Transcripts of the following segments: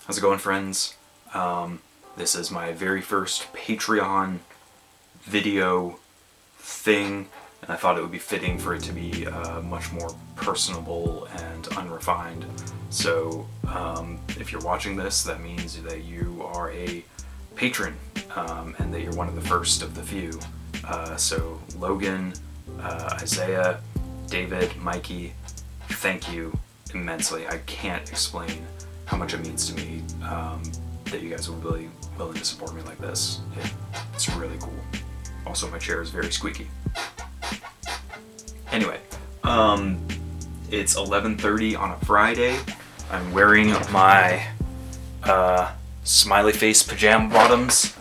How's it going, friends? This is my very first Patreon video thing, and I thought it would be fitting for it to be much more personable and unrefined. So if you're watching this, that means that you are a patron, and that you're one of the first of the few. So Logan, Isaiah, David, Mikey, thank you immensely. I can't explain how much it means to me that you guys would be willing to support me like this. It's really cool. Also, my chair is very squeaky. Anyway, it's 11:30 on a Friday. I'm wearing my smiley face pajama bottoms,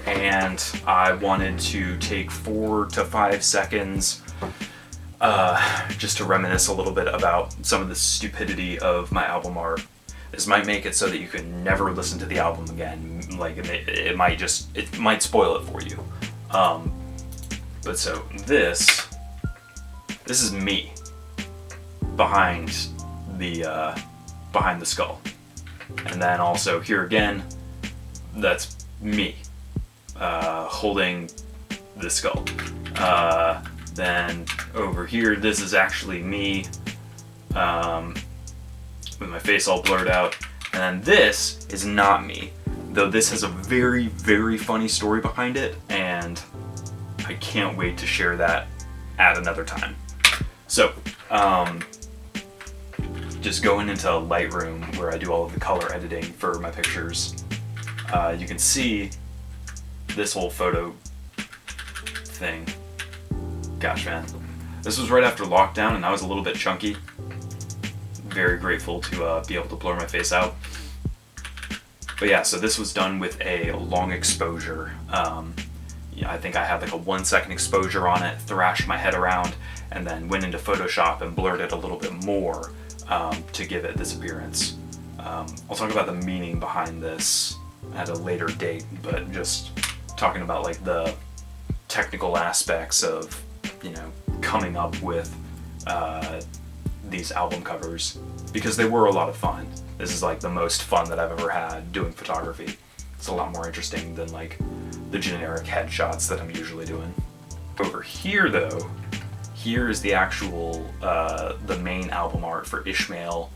and I wanted to take 4 to 5 seconds just to reminisce a little bit about some of the stupidity of my album art. This might make it so that you can never listen to the album again. Like it might spoil it for you. But so this is me behind the skull, and then also here again, that's me holding the skull. Then over here, this is actually me with my face all blurred out. And then this is not me, though this has a very, very funny story behind it, and I can't wait to share that at another time. So, just going into Lightroom, where I do all of the color editing for my pictures, you can see this whole photo thing. Gosh, man. This was right after lockdown, and I was a little bit chunky. Very grateful to be able to blur my face out. But yeah, so this was done with a long exposure. I think I had like a 1 second exposure on it, thrashed my head around, and then went into Photoshop and blurred it a little bit more to give it this appearance. I'll talk about the meaning behind this at a later date, but just talking about like the technical aspects of, coming up with these album covers, because they were a lot of fun. This is like the most fun that I've ever had doing photography. It's a lot more interesting than like the generic headshots that I'm usually doing. Over here though, here is the actual, the main album art for Ishmael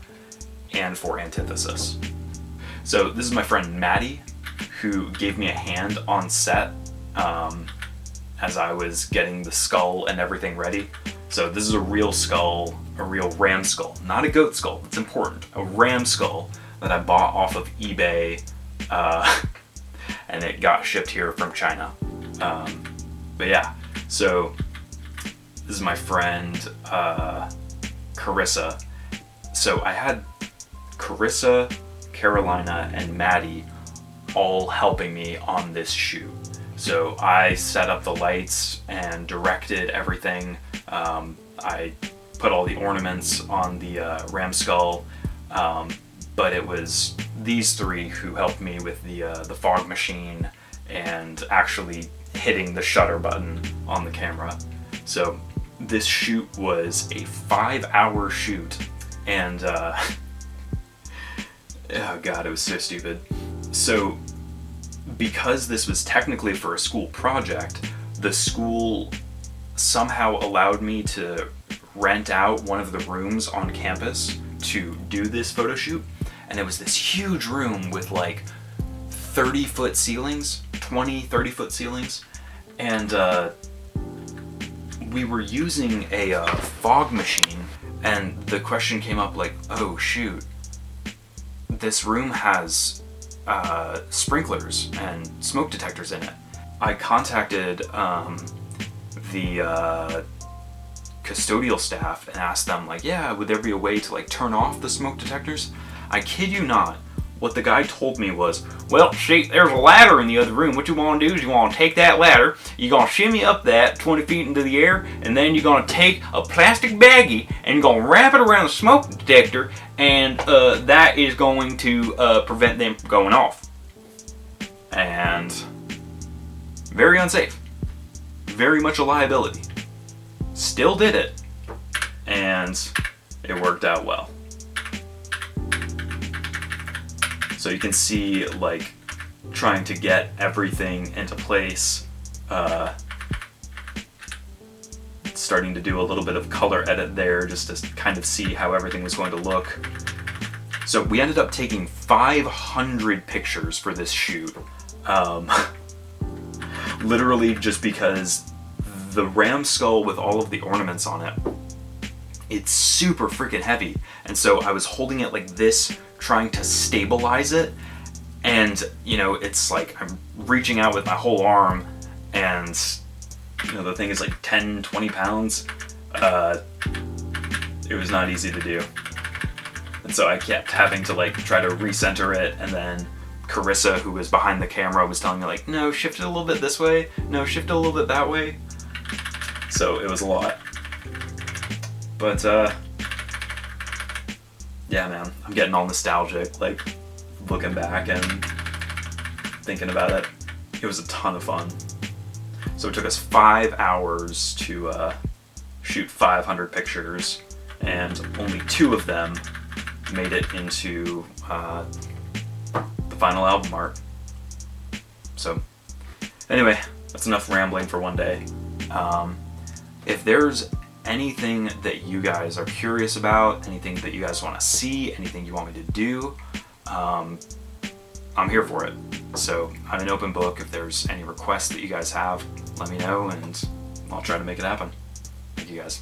and for Antithesis. So this is my friend Maddie, who gave me a hand on set as I was getting the skull and everything ready. So this is a real skull, a real ram skull, not a goat skull, it's important. A ram skull that I bought off of eBay, and it got shipped here from China. But yeah, so this is my friend Carissa. So I had Carissa, Carolina, and Maddie all helping me on this shoot. So I set up the lights and directed everything. I put all the ornaments on the ram skull, but it was these three who helped me with the fog machine and actually hitting the shutter button on the camera. So this shoot was a 5-hour shoot, and oh god, it was so stupid. So because this was technically for a school project, the school somehow allowed me to rent out one of the rooms on campus to do this photo shoot. And it was this huge room with like 30-foot ceilings, 30-foot ceilings. And we were using a fog machine, and the question came up like, oh shoot, this room has sprinklers and smoke detectors in it. I contacted the custodial staff and asked them like, yeah, would there be a way to like turn off the smoke detectors? I kid you not, what the guy told me was, well, see, there's a ladder in the other room. What you want to do is you want to take that ladder, you're going to shimmy up that 20 feet into the air, and then you're going to take a plastic baggie and you're going to wrap it around the smoke detector, and that is going to prevent them from going off. And very unsafe. Very much a liability. Still did it, and it worked out well. So you can see like trying to get everything into place, starting to do a little bit of color edit there just to kind of see how everything was going to look. So we ended up taking 500 pictures for this shoot, literally just because the ram skull with all of the ornaments on it, it's super freaking heavy. And so I was holding it like this, trying to stabilize it, and you know, it's like I'm reaching out with my whole arm, and you know, the thing is like 10, 20 pounds. It was not easy to do. And so I kept having to like try to recenter it, and then Carissa, who was behind the camera, was telling me like, no, shift it a little bit this way, no, shift it a little bit that way. So it was a lot. But yeah, man, I'm getting all nostalgic, like looking back and thinking about it. It was a ton of fun. So it took us 5 hours to shoot 500 pictures, and only 2 of them made it into the final album art. So anyway, that's enough rambling for one day. If there's anything that you guys are curious about, anything that you guys want to see, anything you want me to do, I'm here for it. So I'm an open book. If there's any requests that you guys have, let me know and I'll try to make it happen. Thank you guys.